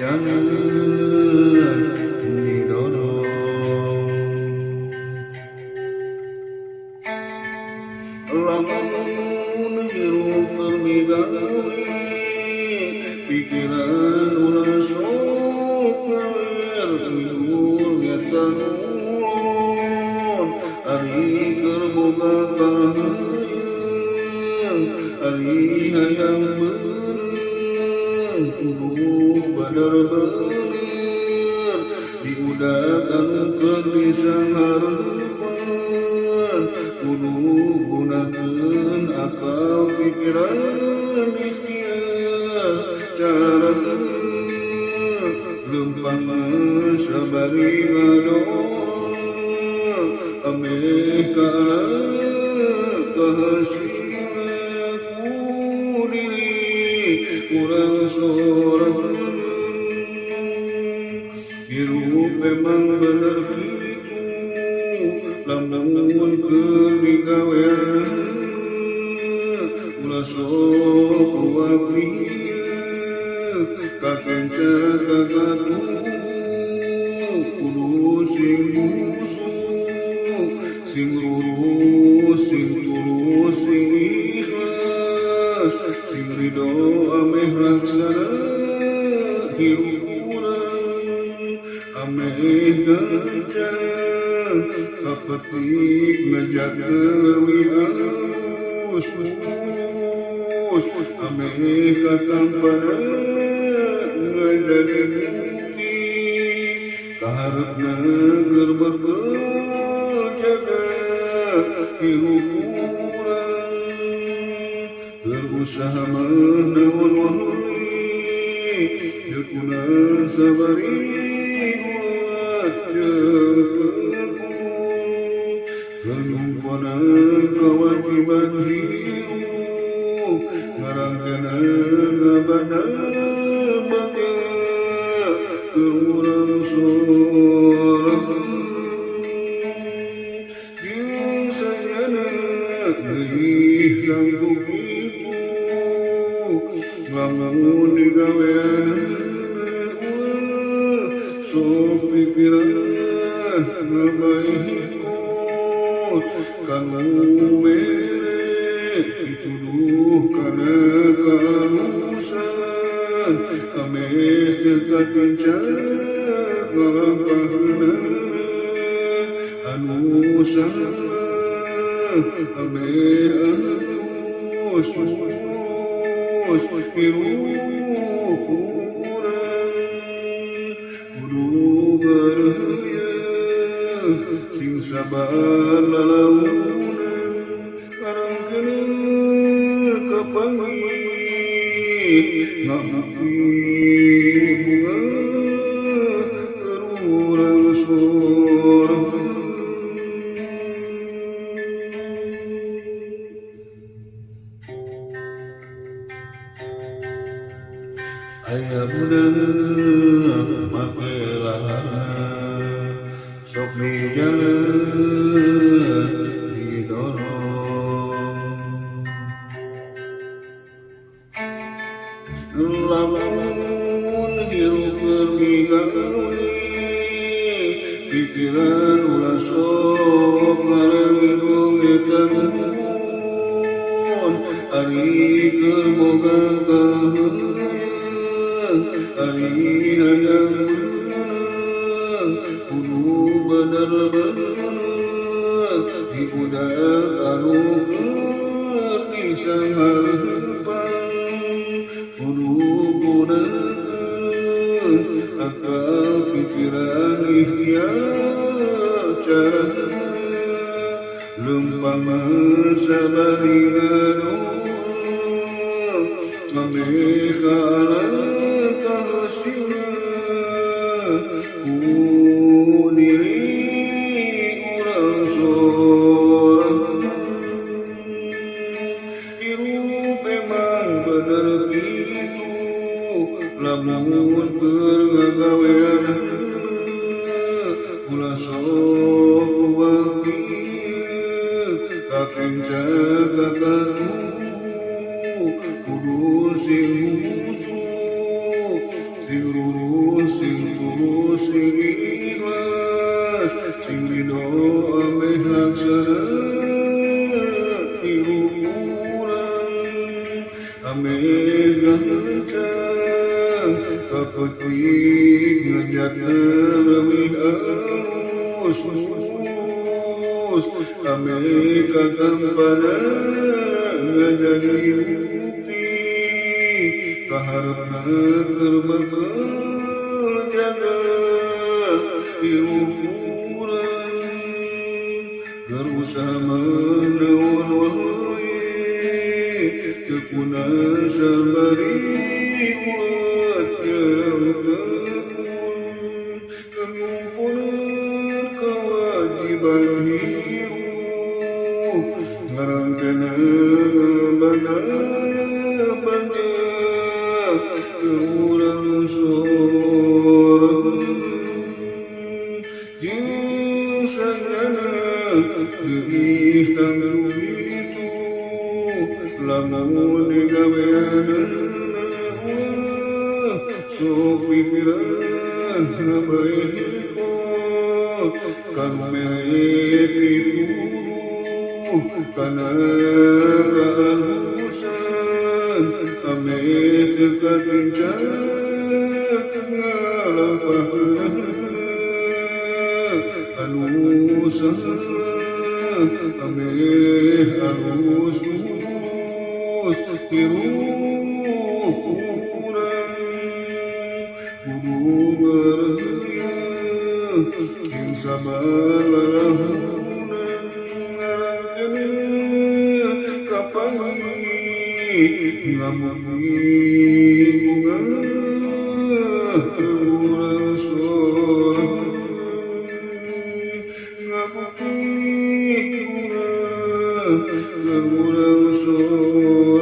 jalan didorong. Lamun hirup permigawe pikiran ulah sok ngaler tidur ngetan ulun ari keur boga kahayang ari hayang beureuh kudu bener-bener diudakan keur disanghareupan kudu gunakeun akal pikiran ikhtiar cara lempang sabari ngadoa ame kana kahasina ku diri urang sorang hirup memang bener kitu lamun keur digawean ulah sok ruwaklieu kakenca kagatu kudu sing busuk sing lurus sing tulus sing ikhlas sing ridho ameh laksana hirup urang ameh gancang kapetik ngajaga leuwih alus ameh katampana ngajadi bukti kaharepna keur bekerja hirup urang keur usaha naon wae jekuna sabari buat jeung kenumpana kewajiban hirup ngarangkana ngabana bangga kurang sorang yang sayana deui sanggup ibu lamun digawean ulah sok pikiran ngabaikot kanggo mere dituduh kana kalusan ame teu katincan ngalampaheuna anu salah ame alus hirup urang kudu bareuyeung sing sabar lalaunan karangkeuna kapanggih ngabuki bunga keur urang sorang aya budak make lahana sok di jalan didorong lamun hirup permigawe pikiran ulah sok ngareledung etan ulun ari keur boga kahayang ari hayang beunang kudu bener-bener diudak anu keur disanghareupan kudu gunakeun akal pikiran ikhtiar cara lempang sabari ngadoa ameh kana kahasina ku diri urang sorang hirup memang bener kitu lamun keur ngagawean ulah sok ruwaklieu kakenca kagatu kudu sing busuk sing lurus sing tulus sing ikhlas sing ridho ameh laksana tilu urang ameh gancang kapetik ngajak leuwih alus ameh kagampana ngajadi bukti kaharepna keur bakal jaga diukuran keur usaha menaon wae tekuna sabari uat keukun kemumpunan kewajiban hirup ngarangkena benar banyak kurang sorang jeung sangana geus tanggung itu lamun digaweanana ulah sok pikiran ngabaeko kanu mere pituduh kana kehalusan ameh teu katincak ngalampaheuna anu saha ameh alus lurus tirup urang kudu ngareuyeung jeung sabalahunan ngarangkeun kapangi lamun lingkungan urang sorang ngabukti urang sorang